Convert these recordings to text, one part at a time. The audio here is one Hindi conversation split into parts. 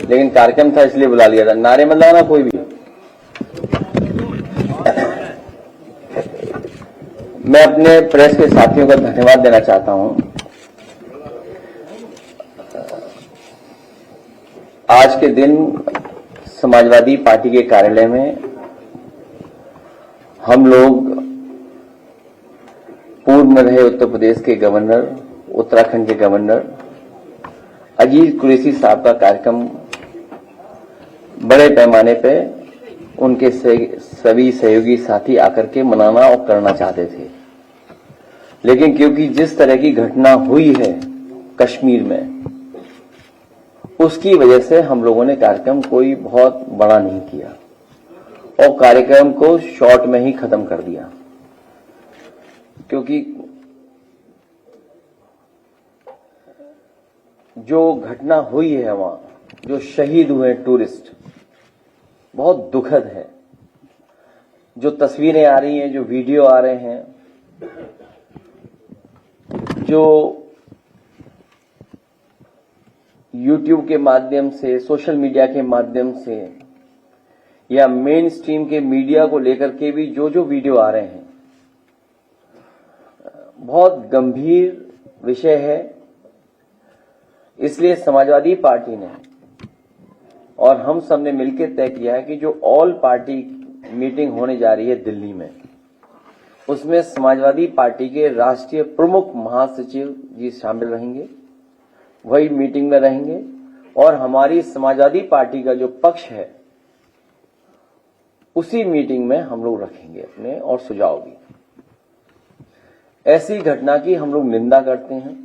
लेकिन कार्यक्रम था इसलिए बुला लिया था। नारे मत लगाना कोई भी। मैं अपने प्रेस के साथियों का धन्यवाद देना चाहता हूं। आज के दिन समाजवादी पार्टी के कार्यालय में हम लोग पूर्व में रहे उत्तर प्रदेश के गवर्नर, उत्तराखंड के गवर्नर अजीज कुरैशी साहब का कार्यक्रम बड़े पैमाने पे उनके सभी सहयोगी साथी आकर के मनाना और करना चाहते थे, लेकिन क्योंकि जिस तरह की घटना हुई है कश्मीर में, उसकी वजह से हम लोगों ने कार्यक्रम कोई बहुत बड़ा नहीं किया और कार्यक्रम को शॉर्ट में ही खत्म कर दिया। क्योंकि जो घटना हुई है वहां, जो शहीद हुए टूरिस्ट, बहुत दुखद है। जो तस्वीरें आ रही हैं, जो वीडियो आ रहे हैं, जो YouTube के माध्यम से, सोशल मीडिया के माध्यम से या मेन स्ट्रीम के मीडिया को लेकर के भी जो वीडियो आ रहे हैं, बहुत गंभीर विषय है। इसलिए समाजवादी पार्टी ने और हम सब ने मिलकर तय किया है कि जो ऑल पार्टी मीटिंग होने जा रही है दिल्ली में, उसमें समाजवादी पार्टी के राष्ट्रीय प्रमुख महासचिव जी शामिल रहेंगे, वही मीटिंग में रहेंगे और हमारी समाजवादी पार्टी का जो पक्ष है उसी मीटिंग में हम लोग रखेंगे अपने और सुझाव भी। ऐसी घटना की हम लोग निंदा करते हैं।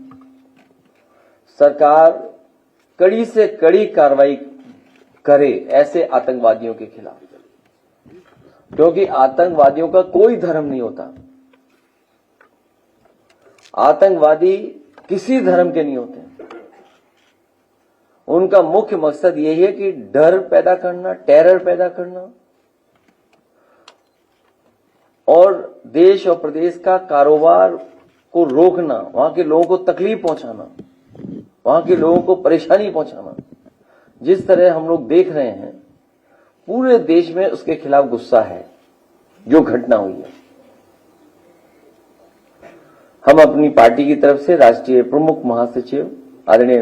सरकार कड़ी से कड़ी कार्रवाई करे ऐसे आतंकवादियों के खिलाफ, क्योंकि आतंकवादियों का कोई धर्म नहीं होता। आतंकवादी किसी धर्म के नहीं होते। उनका मुख्य मकसद यही है कि डर पैदा करना, टेरर पैदा करना और देश और प्रदेश का कारोबार को रोकना, वहां के लोगों को तकलीफ पहुंचाना, वहां के लोगों को परेशानी पहुंचाना। जिस तरह हम लोग देख रहे हैं, पूरे देश में उसके खिलाफ गुस्सा है जो घटना हुई है। हम अपनी पार्टी की तरफ से राष्ट्रीय प्रमुख महासचिव आदरणीय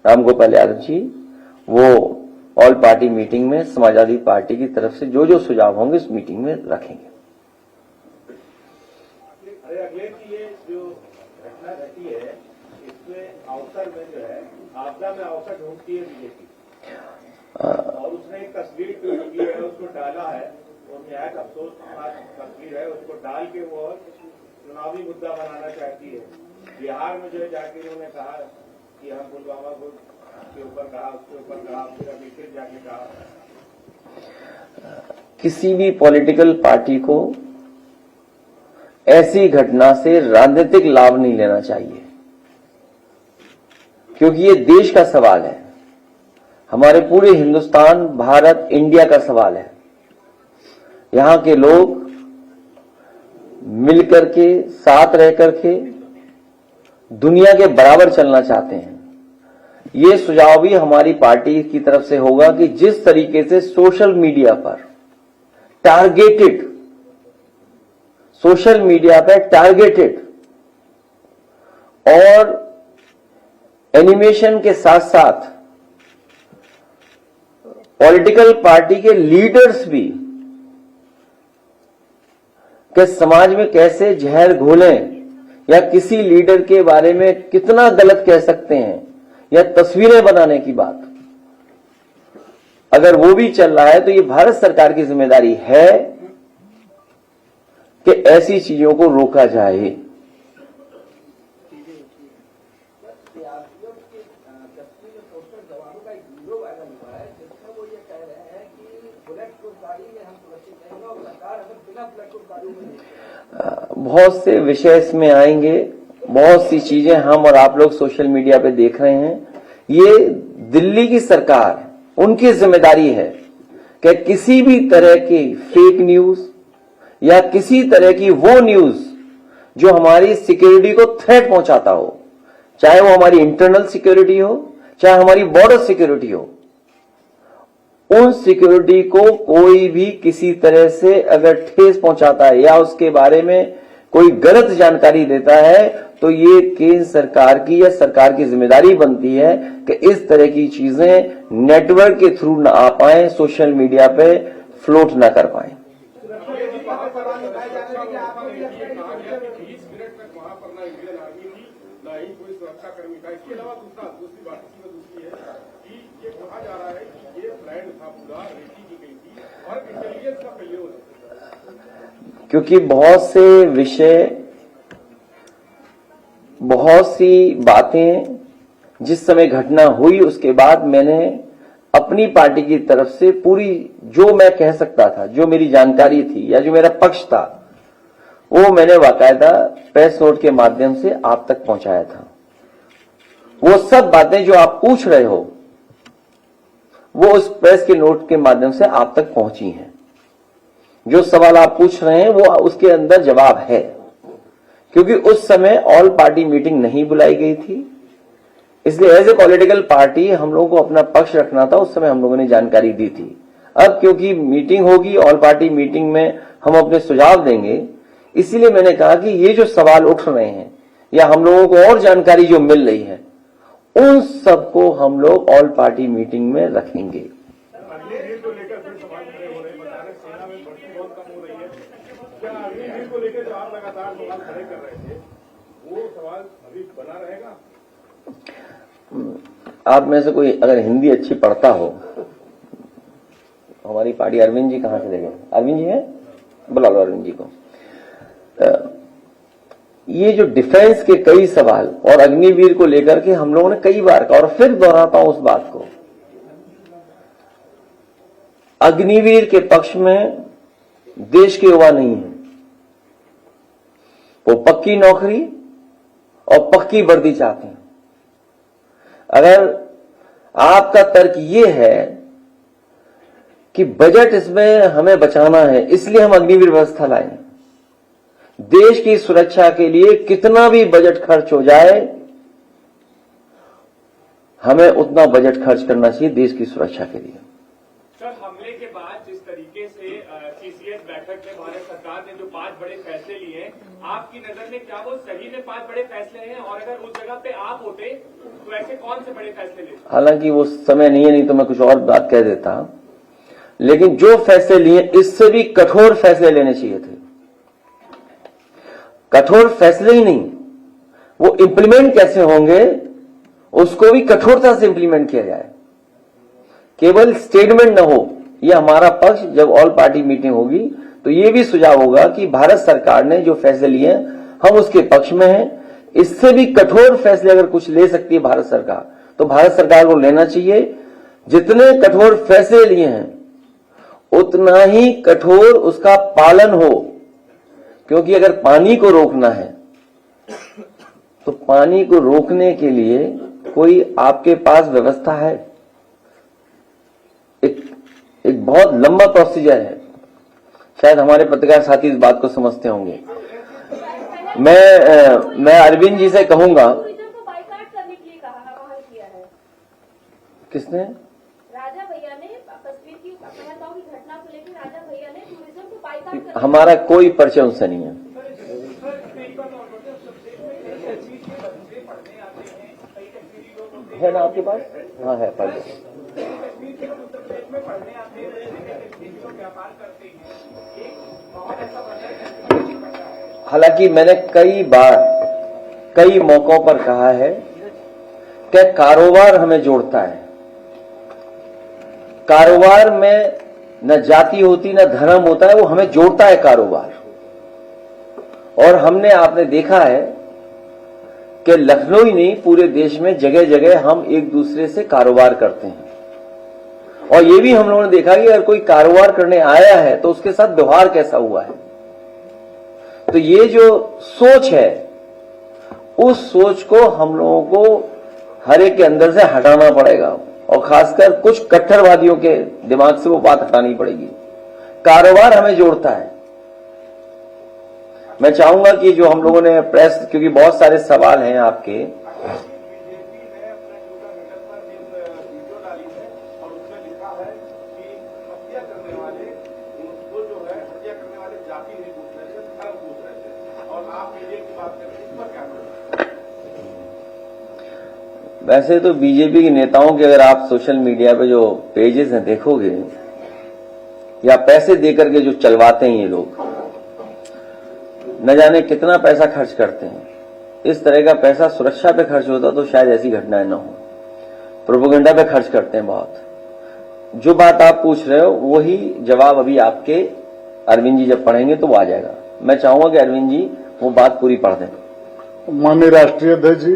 रामगोपाल यादव जी, वो ऑल पार्टी मीटिंग में समाजवादी पार्टी की तरफ से जो सुझाव होंगे उस मीटिंग में रखेंगे। अगले की ये जो घटना घटी है, इसमें अवसर में जो है आपदा में अवसर ढूंढती है बीजेपी, और उसने एक तस्वीर की है, उसको डाला है, और निहायत अफसोस तस्वीर है, उसको डाल के वो चुनावी मुद्दा बनाना चाहती है। बिहार में जो है जाके उन्होंने कहा कि हम पुलवामा को के ऊपर कहा, उसके ऊपर कहा, फिर अभी फिर जाके कहा। किसी भी पॉलिटिकल पार्टी को ऐसी घटना से राजनीतिक लाभ नहीं लेना चाहिए, क्योंकि ये देश का सवाल है, हमारे पूरे हिंदुस्तान, भारत, इंडिया का सवाल है। यहां के लोग मिलकर के, साथ रह करके दुनिया के बराबर चलना चाहते हैं। ये सुझाव भी हमारी पार्टी की तरफ से होगा कि जिस तरीके से सोशल मीडिया पर टारगेटेड और एनिमेशन के साथ साथ पॉलिटिकल पार्टी के लीडर्स भी कि समाज में कैसे जहर घोलें या किसी लीडर के बारे में कितना गलत कह सकते हैं या तस्वीरें बनाने की बात, अगर वो भी चल रहा है तो ये भारत सरकार की जिम्मेदारी है कि ऐसी चीजों को रोका जाए। बहुत से विषय इसमें आएंगे, बहुत सी चीजें हम और आप लोग सोशल मीडिया पे देख रहे हैं। ये दिल्ली की सरकार, उनकी जिम्मेदारी है कि किसी भी तरह की फेक न्यूज या किसी तरह की वो न्यूज जो हमारी सिक्योरिटी को थ्रेट पहुंचाता हो, चाहे वो हमारी इंटरनल सिक्योरिटी हो, चाहे हमारी बॉर्डर सिक्योरिटी हो, उन सिक्योरिटी को कोई भी किसी तरह से अगर ठेस पहुंचाता है या उसके बारे में कोई गलत जानकारी देता है तो ये केंद्र सरकार की या सरकार की जिम्मेदारी बनती है कि इस तरह की चीजें नेटवर्क के थ्रू ना आ पाए, सोशल मीडिया पे फ्लोट ना कर पाए। 20 मिनट तक वहां पर ना इंडियन आर्मी थी ना ही कोई सुरक्षाकर्मी था। इसके अलावा दूसरी बात दूसरी है कि ये कहा जा रहा है कि ये प्लान था, पूरा रेकी की गई थी और इंटेलिजेंस का फेल्योर है, क्योंकि बहुत से विषय, बहुत सी बातें जिस समय घटना हुई उसके बाद मैंने अपनी पार्टी की तरफ से पूरी जो मैं कह सकता था, जो मेरी जानकारी थी या जो मेरा पक्ष था, वो मैंने बाकायदा प्रेस नोट के माध्यम से आप तक पहुंचाया था। वो सब बातें जो आप पूछ रहे हो वो उस प्रेस के नोट के माध्यम से आप तक पहुंची हैं। जो सवाल आप पूछ रहे हैं वो उसके अंदर जवाब है, क्योंकि उस समय ऑल पार्टी मीटिंग नहीं बुलाई गई थी, इसलिए एज ए पॉलिटिकल पार्टी हम लोगों को अपना पक्ष रखना था। उस समय हम लोगों ने जानकारी दी थी। अब क्योंकि मीटिंग होगी, ऑल पार्टी मीटिंग में हम अपने सुझाव देंगे, इसीलिए मैंने कहा कि ये जो सवाल उठ रहे हैं या हम लोगों को और जानकारी जो मिल रही है उन सबको हम लोग ऑल पार्टी मीटिंग में रखेंगे। अग्निवीर को लेकर फिर सवाल खड़े हो रहे हैं, बता रहे सेना में भर्ती बहुत कम हो रही है। क्या अग्निवीर को लेकर जो आप लगातार सवाल खड़े कर रहे थे वो सवाल अभी बना रहेगा? आप में से कोई अगर हिंदी अच्छी पढ़ता हो, हमारी पार्टी अरविंद जी कहां चले गए? अरविंद जी है, बुला लो अरविंद जी को। ये जो डिफेंस के कई सवाल और अग्निवीर को लेकर के हम लोगों ने कई बार कहा और फिर दोहराता हूं उस बात को, अग्निवीर के पक्ष में देश के युवा नहीं है। वो पक्की नौकरी और पक्की वर्दी चाहते हैं। अगर आपका तर्क ये है कि बजट इसमें हमें बचाना है इसलिए हम अग्निवीर व्यवस्था लाए, देश की सुरक्षा के लिए कितना भी बजट खर्च हो जाए हमें उतना बजट खर्च करना चाहिए देश की सुरक्षा के लिए। सर, हमले के बाद जिस तरीके से सीसीएस बैठक में भारत सरकार ने जो 5 बड़े फैसले लिए हैं, आपकी नजर में क्या वो सही में 5 बड़े फैसले हैं? और अगर उस जगह पे आप होते तो ऐसे कौन से बड़े फैसले लेते? हालांकि वो समय नहीं है, नहीं तो मैं कुछ और बात कह देता, लेकिन जो फैसले लिए इससे भी कठोर फैसले लेने चाहिए थे। कठोर फैसले ही नहीं, वो इंप्लीमेंट कैसे होंगे उसको भी कठोरता से इंप्लीमेंट किया जाए, केवल स्टेटमेंट न हो। ये हमारा पक्ष जब ऑल पार्टी मीटिंग होगी तो ये भी सुझाव होगा कि भारत सरकार ने जो फैसले लिए हम उसके पक्ष में हैं। इससे भी कठोर फैसले अगर कुछ ले सकती है भारत सरकार तो भारत सरकार को लेना चाहिए। जितने कठोर फैसले लिए हैं उतना ही कठोर उसका पालन हो, क्योंकि अगर पानी को रोकना है तो पानी को रोकने के लिए कोई आपके पास व्यवस्था है, एक बहुत लंबा प्रोसीजर है। शायद हमारे पत्रकार साथी इस बात को समझते होंगे। मैं अरविंद जी से कहूंगा। बाइकाट करने के लिए कहा किया है किसने? राजा भैया ने कश्मीर की पहलगाम की घटना को लेकर राजा भैया ने टूरिज्म को बाइकाट हमारा कोई परिचय उनसे नहीं है। है ना आपके पास? हाँ है, पढ़ लो। हालांकि मैंने कई बार कई मौकों पर कहा है कि कारोबार हमें जोड़ता है। कारोबार में न जाति होती न धर्म होता है, वो हमें जोड़ता है कारोबार। और हमने आपने देखा है कि लखनऊ ही नहीं पूरे देश में जगह जगह हम एक दूसरे से कारोबार करते हैं। और ये भी हम लोगों ने देखा कि अगर कोई कारोबार करने आया है तो उसके साथ व्यवहार कैसा हुआ है। तो ये जो सोच है उस सोच को हम लोगों को हर एक के अंदर से हटाना पड़ेगा और खासकर कुछ कट्टरवादियों के दिमाग से वो बात हटानी पड़ेगी। कारोबार हमें जोड़ता है। मैं चाहूंगा कि जो हम लोगों ने प्रेस, क्योंकि बहुत सारे सवाल हैं आपके, बीजेपी ने अपने ट्विटर हैंडल पर वीडियो डाली है और उसमें लिखा है कि इस पर क्या करें? वैसे तो बीजेपी के नेताओं के अगर आप सोशल मीडिया पे जो पेजेस हैं देखोगे, या पैसे देकर के जो चलवाते हैं ये लोग, न जाने कितना पैसा खर्च करते हैं। इस तरह का पैसा सुरक्षा पे खर्च होता तो शायद ऐसी घटनाएं न हो। प्रोपेगेंडा पे खर्च करते हैं बहुत। जो बात आप पूछ रहे हो वही जवाब अभी आपके अरविंद जी जब पढ़ेंगे तो वो आ जाएगा। मैं चाहूंगा कि अरविंद जी वो बात पूरी पढ़ दें। माननीय राष्ट्रीय अध्यक्ष जी,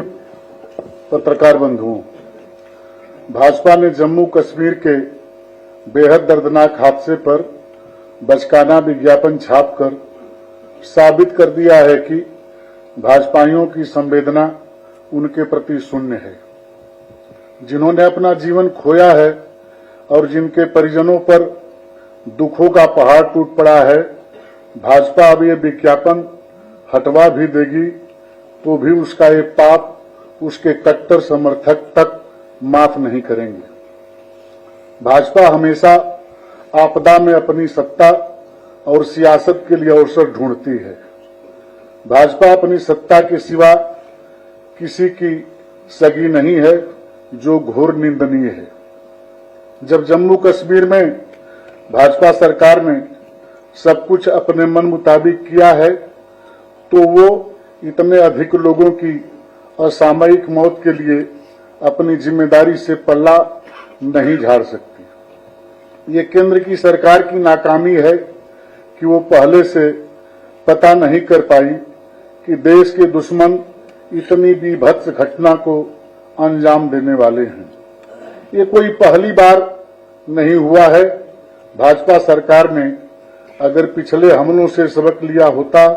पत्रकार बंधुओं, भाजपा ने जम्मू कश्मीर के बेहद दर्दनाक हादसे पर बचकाना विज्ञापन छापकर साबित कर दिया है कि भाजपाइयों की संवेदना उनके प्रति शून्य है। जिन्होंने अपना जीवन खोया है और जिनके परिजनों पर दुखों का पहाड़ टूट पड़ा है, भाजपा अब ये विज्ञापन हटवा भी देगी तो भी उसका ये पाप उसके कट्टर समर्थक तक माफ नहीं करेंगे। भाजपा हमेशा आपदा में अपनी सत्ता और सियासत के लिए अवसर ढूंढती है। भाजपा अपनी सत्ता के सिवा किसी की सगी नहीं है, जो घोर निंदनीय है। जब जम्मू कश्मीर में भाजपा सरकार ने सब कुछ अपने मन मुताबिक किया है तो वो इतने अधिक लोगों की असामयिक मौत के लिए अपनी जिम्मेदारी से पल्ला नहीं झाड़ सकती। ये केंद्र की सरकार की नाकामी है कि वो पहले से पता नहीं कर पाई कि देश के दुश्मन इतनी बीभत्स घटना को अंजाम देने वाले हैं। ये कोई पहली बार नहीं हुआ है। भाजपा सरकार ने अगर पिछले हमलों से सबक लिया होता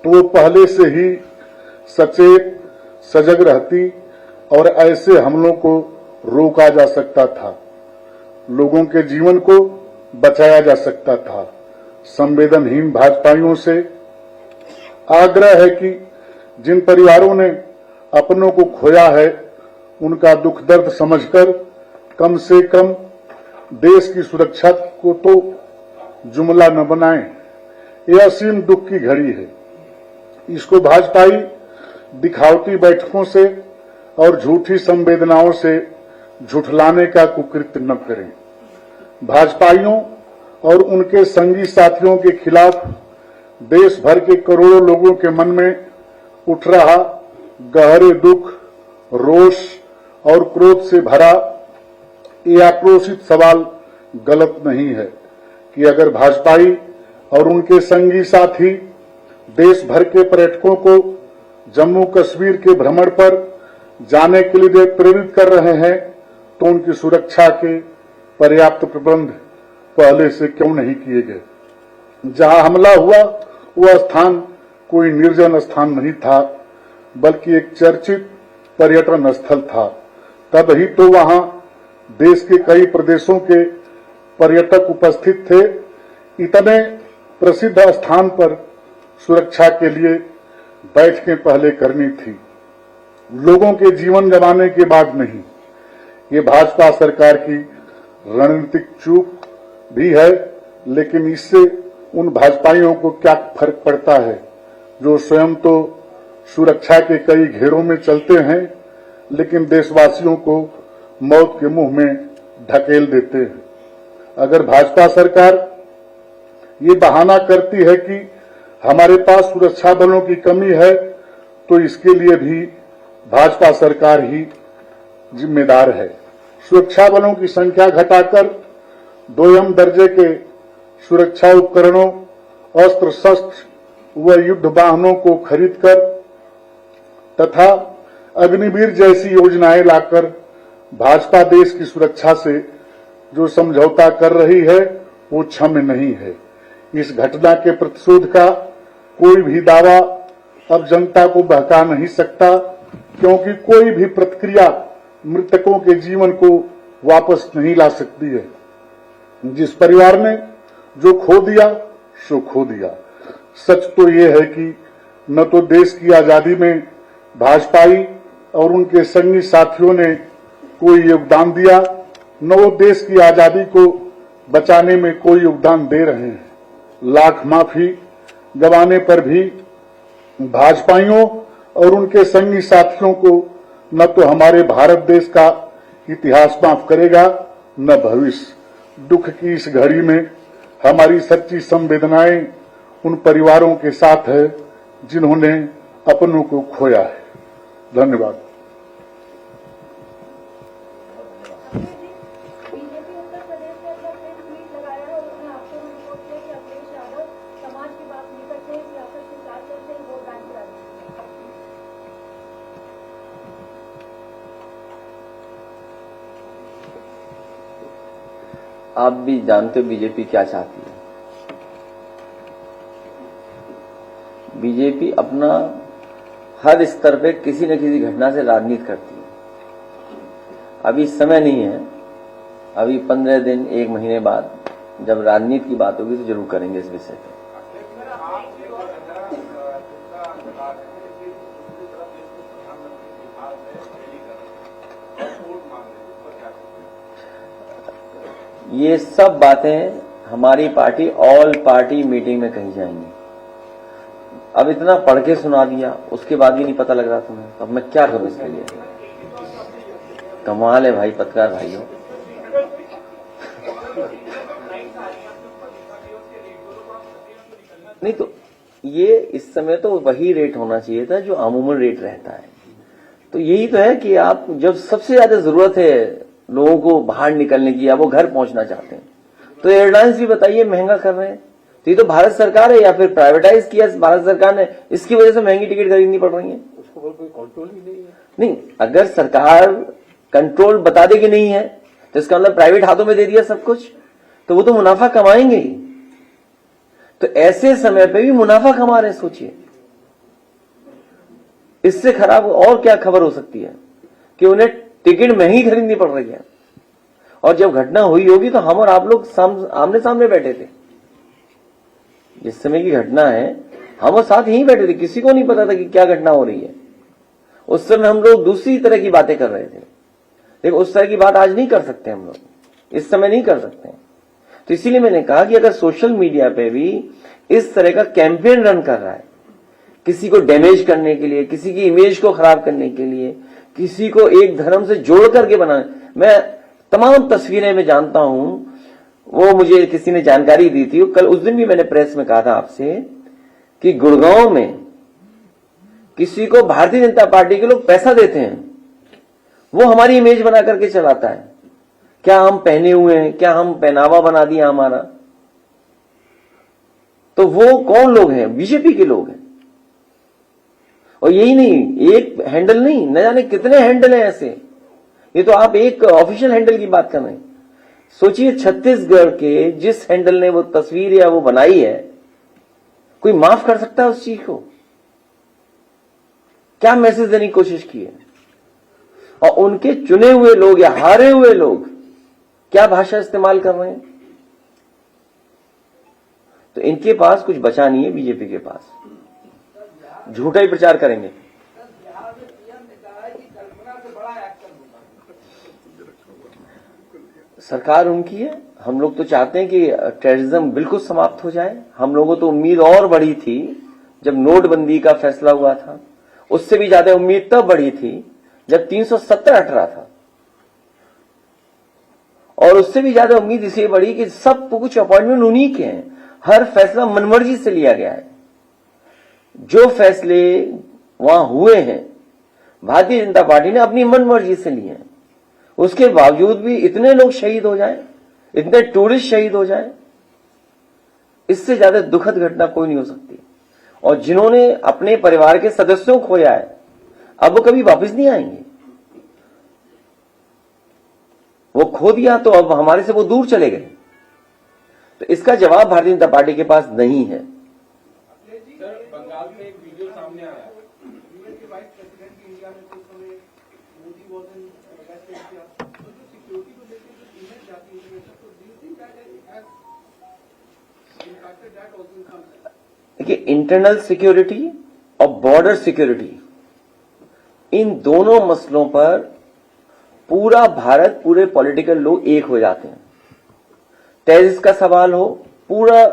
तो वो पहले से ही सचेत सजग रहती और ऐसे हमलों को रोका जा सकता था, लोगों के जीवन को बचाया जा सकता था। संवेदनहीन भाजपाइयों से आग्रह है कि जिन परिवारों ने अपनों को खोया है उनका दुख दर्द समझकर कम से कम देश की सुरक्षा को तो जुमला न बनाएं। यह असीम दुख की घड़ी है। इसको भाजपाई दिखावटी बैठकों से और झूठी संवेदनाओं से झुठलाने का कुकृत्य न करें। भाजपाइयों और उनके संगी साथियों के खिलाफ देश भर के करोड़ों लोगों के मन में उठ रहा गहरे दुख, रोष और क्रोध से भरा ये आक्रोशित सवाल गलत नहीं है कि अगर भाजपाई और उनके संगी साथी देश भर के पर्यटकों को जम्मू कश्मीर के भ्रमण पर जाने के लिए प्रेरित कर रहे हैं तो उनकी सुरक्षा के पर्याप्त प्रबंध पहले से क्यों नहीं किए गए। जहां हमला हुआ वह स्थान कोई निर्जन स्थान नहीं था, बल्कि एक चर्चित पर्यटन स्थल था। तब ही तो वहां देश के कई प्रदेशों के पर्यटक उपस्थित थे। इतने प्रसिद्ध स्थान पर सुरक्षा के लिए बैठकें पहले करनी थी, लोगों के जीवन गंवाने के बाद नहीं। ये भाजपा सरकार की रणनीतिक चूक भी है, लेकिन इससे उन भाजपाइयों को क्या फर्क पड़ता है जो स्वयं तो सुरक्षा के कई घेरों में चलते हैं लेकिन देशवासियों को मौत के मुंह में ढकेल देते हैं। अगर भाजपा सरकार ये बहाना करती है कि हमारे पास सुरक्षा बलों की कमी है तो इसके लिए भी भाजपा सरकार ही जिम्मेदार है। सुरक्षा बलों की संख्या घटाकर 2म दर्जे के सुरक्षा उपकरणों, अस्त्र शस्त्र व युद्ध वाहनों को खरीदकर तथा अग्निवीर जैसी योजनाएं लाकर भाजपा देश की सुरक्षा से जो समझौता कर रही है वो क्षम्य नहीं है। इस घटना के प्रतिशोध का कोई भी दावा अब जनता को बहका नहीं सकता, क्योंकि कोई भी प्रतिक्रिया मृतकों के जीवन को वापस नहीं ला सकती है। जिस परिवार ने जो खो दिया सो खो दिया। सच तो ये है कि न तो देश की आजादी में भाजपाई और उनके संगी साथियों ने कोई योगदान दिया, न वो देश की आजादी को बचाने में कोई योगदान दे रहे हैं। लाख माफी गंवाने पर भी भाजपाइयों और उनके संगी साथियों को न तो हमारे भारत देश का इतिहास माफ करेगा न भविष्य। दुख की इस घड़ी में हमारी सच्ची संवेदनाएं उन परिवारों के साथ है जिन्होंने अपनों को खोया है। धन्यवाद। बीजेपी उत्तर प्रदेश में अपना प्रेस मीट लगाया है और उसने आपको रिपोर्ट किया कि अखिलेश यादव समाज की बात नहीं करते हैं, सियासत की बात करते हैं, वोट बैंक की राजनीति करते हैं। आप भी जानते हो बीजेपी क्या चाहती है। बीजेपी अपना हर स्तर पे किसी न किसी घटना से राजनीति करती है। अभी समय नहीं है, अभी 15 दिन 1 महीने बाद जब राजनीति की बात होगी तो जरूर करेंगे इस विषय पे। ये सब बातें हमारी पार्टी ऑल पार्टी मीटिंग में कही जाएंगी। अब इतना पढ़ के सुना दिया, उसके बाद भी नहीं पता लग रहा तुम्हें, अब मैं क्या करूं इसके लिए। कमाल है भाई पत्रकार भाइयों। नहीं तो ये इस समय तो वही रेट होना चाहिए था जो अमूमन रेट रहता है। तो यही तो है कि आप जब सबसे ज्यादा जरूरत है लोगों को बाहर निकलने की या वो घर पहुंचना चाहते हैं तो एयरलाइंस भी बताइए महंगा कर रहे हैं। तो ये तो भारत सरकार है या फिर प्राइवेटाइज किया भारत सरकार ने, इसकी वजह से महंगी टिकट खरीदनी पड़ रही है। उसको कोई कंट्रोल ही नहीं है। नहीं, अगर सरकार कंट्रोल बता दे कि नहीं है तो इसका मतलब प्राइवेट हाथों में दे दिया सब कुछ, तो वो तो मुनाफा कमाएंगे ही। तो ऐसे समय पे भी मुनाफा कमा रहे हैं, सोचिए इससे खराब और क्या खबर हो सकती है कि उन्हें टिकट महंगी खरीदनी पड़ रही है। और जब घटना हुई होगी तो हम और आप लोग आमने सामने बैठे थे। जिस समय की घटना है हम और साथ यहीं बैठे थे, किसी को नहीं पता था कि क्या घटना हो रही है। उस समय हम लोग दूसरी तरह की बातें कर रहे थे, लेकिन उस तरह की बात आज नहीं कर सकते हम लोग, इस समय नहीं कर सकते। तो इसीलिए मैंने कहा कि अगर सोशल मीडिया पे भी इस तरह का कैंपेन रन कर रहा है, किसी को डैमेज करने के लिए, किसी की इमेज को खराब करने के लिए, किसी को एक धर्म से जोड़ करके बनाने, मैं तमाम तस्वीरें मैं जानता हूं, वो मुझे किसी ने जानकारी दी थी। कल उस दिन भी मैंने प्रेस में कहा था आपसे कि गुड़गांव में किसी को भारतीय जनता पार्टी के लोग पैसा देते हैं, वो हमारी इमेज बना करके चलाता है। क्या हम पहने हुए हैं, क्या हम पहनावा बना दिया हमारा, तो वो कौन लोग हैं? बीजेपी के लोग हैं। और यही नहीं, एक हैंडल नहीं, न जाने कितने हैंडल हैं ऐसे। ये तो आप एक ऑफिशियल हैंडल की बात कर रहे हैं। सोचिए छत्तीसगढ़ के जिस हैंडल ने वो तस्वीर या वो बनाई है, कोई माफ कर सकता है उस चीज को? क्या मैसेज देने की कोशिश की है? और उनके चुने हुए लोग या हारे हुए लोग क्या भाषा इस्तेमाल कर रहे हैं? तो इनके पास कुछ बचा नहीं है, बीजेपी के पास झूठा ही प्रचार करेंगे। सरकार उनकी है, हम लोग तो चाहते हैं कि टेररिज्म बिल्कुल समाप्त हो जाए। हम लोगों तो उम्मीद और बढ़ी थी जब नोटबंदी का फैसला हुआ था, उससे भी ज्यादा उम्मीद तब बढ़ी थी जब 370 हट रहा था, और उससे भी ज्यादा उम्मीद इसलिए बढ़ी कि सब कुछ अपॉइंटमेंट उन्हीं के हैं, हर फैसला मनमर्जी से लिया गया है। जो फैसले वहां हुए हैं भारतीय जनता पार्टी ने अपनी मनमर्जी से लिए हैं, उसके बावजूद भी इतने लोग शहीद हो जाएं, इतने टूरिस्ट शहीद हो जाएं, इससे ज्यादा दुखद घटना कोई नहीं हो सकती। और जिन्होंने अपने परिवार के सदस्यों को खोया है, अब वो कभी वापस नहीं आएंगे। वो खो दिया तो अब हमारे से वो दूर चले गए। तो इसका जवाब भारतीय जनता पार्टी के पास नहीं है। सर, बंगाल में एक वीडियो सामने आया कि वाइस प्रेसिडेंट इंडिया में कुछ समय Modi was in West Asia, तो जो सिक्योरिटी को लेकर जो इमेज जाती है, तो do you think that it has impacted that also in some sense? देखिए, इंटरनल सिक्योरिटी और बॉर्डर सिक्योरिटी, इन दोनों मसलों पर पूरा भारत, पूरे पॉलिटिकल लोग एक हो जाते हैं। टेररिस्ट का सवाल हो, पूरा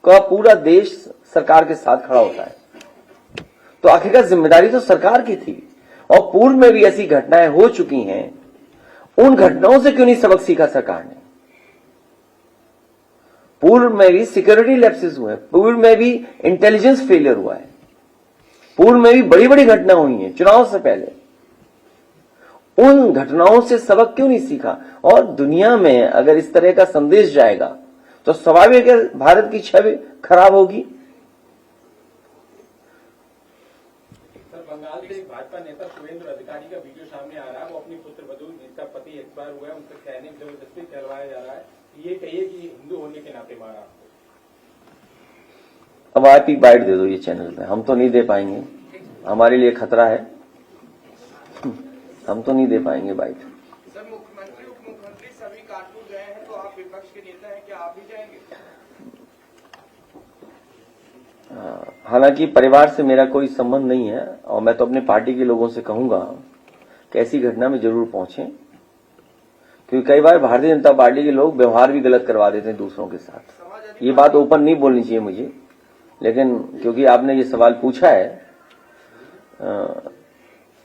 का पूरा देश सरकार के साथ खड़ा होता है। तो आखिरकार जिम्मेदारी तो सरकार की थी। और पूर्व में भी ऐसी घटनाएं हो चुकी हैं, उन घटनाओं से क्यों नहीं सबक सीखा सरकार ने? पूर्व में भी सिक्योरिटी लैप्सेस हुए, पूर्व में भी इंटेलिजेंस फेलियर हुआ है, पूर्व में भी बड़ी बड़ी घटना हुई हैं चुनाव से पहले। उन घटनाओं से सबक क्यों नहीं सीखा? और दुनिया में अगर इस तरह का संदेश जाएगा तो स्वाभाविक है भारत की छवि खराब होगी। सर, बंगाल से भाजपा नेता शुभेंदु अधिकारी का वीडियो सामने आ रहा है। वो अपनी पुत्रवधू जिसका पति एक्सपायर हुआ है, उनसे कहने जबरदस्ती करवाया जा रहा है, ये कहिए कि हिंदू होने के नाते मारा। अब आप ही बाइट दे दो ये चैनल पे, हम तो नहीं दे पाएंगे, हमारे लिए खतरा है, हम तो नहीं दे पाएंगे बाइट। सर, मुख्यमंत्री उप मुख्यमंत्री सभी कानपुर गए हैं, तो आप विपक्ष के नेता हैं, क्या आप भी जाएंगे? हालांकि परिवार से मेरा कोई संबंध नहीं है और मैं तो अपने पार्टी के लोगों से कहूंगा कि ऐसी घटना में जरूर पहुंचे, क्योंकि कई बार भारतीय जनता पार्टी के लोग व्यवहार भी गलत करवा देते हैं दूसरों के साथ। ये बात ओपन नहीं बोलनी चाहिए मुझे, लेकिन क्योंकि आपने ये सवाल पूछा है,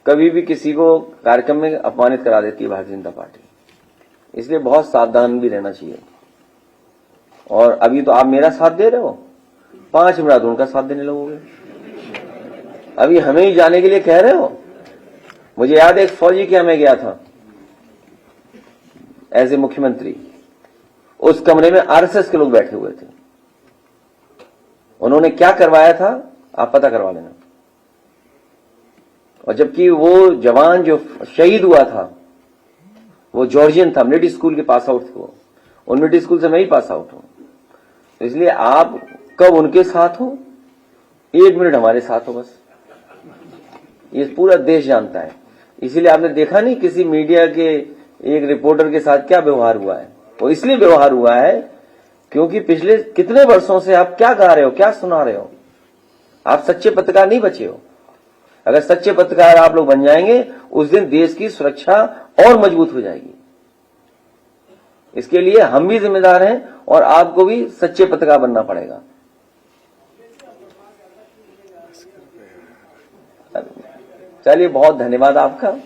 कभी भी किसी को कार्यक्रम में अपमानित करा देती है भारतीय जनता पार्टी, इसलिए बहुत सावधान भी रहना चाहिए। और अभी तो आप मेरा साथ दे रहे हो, 5 मिनट उनका साथ देने लगोगे। अभी हमें ही जाने के लिए कह रहे हो। मुझे याद है एक फौजी के यहाँ मैं गया था एज ए मुख्यमंत्री, उस कमरे में आरएसएस के लोग बैठे हुए थे। उन्होंने क्या करवाया था आप पता करवा लेना। और जबकि वो जवान जो शहीद हुआ था वो जॉर्जियन था, मिलिट्री स्कूल के पास आउट थे वो, उन मिलिट्री स्कूल से मैं ही पास आउट हूं। तो इसलिए आप कब उनके साथ हो, 1 मिनट हमारे साथ हो बस, ये पूरा देश जानता है। इसीलिए आपने देखा नहीं किसी मीडिया के एक रिपोर्टर के साथ क्या व्यवहार हुआ है। वो इसलिए व्यवहार हुआ है क्योंकि पिछले कितने वर्षों से आप क्या गा रहे हो, क्या सुना रहे हो, आप सच्चे पत्रकार नहीं बचे हो। अगर सच्चे पत्रकार आप लोग बन जाएंगे, उस दिन देश की सुरक्षा और मजबूत हो जाएगी। इसके लिए हम भी जिम्मेदार हैं और आपको भी सच्चे पत्रकार बनना पड़ेगा। चलिए, बहुत धन्यवाद आपका।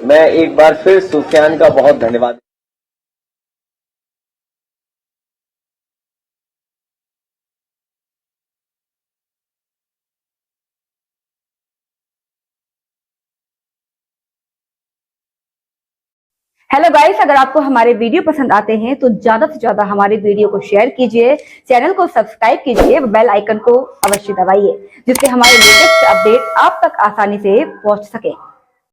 मैं एक बार फिर सुफियान का बहुत धन्यवाद। हेलो गाइस, अगर आपको हमारे वीडियो पसंद आते हैं तो ज्यादा से ज्यादा हमारे वीडियो को शेयर कीजिए, चैनल को सब्सक्राइब कीजिए, बेल आइकन को अवश्य दबाइए, जिससे हमारे लेटेस्ट अपडेट आप तक आसानी से पहुंच सके।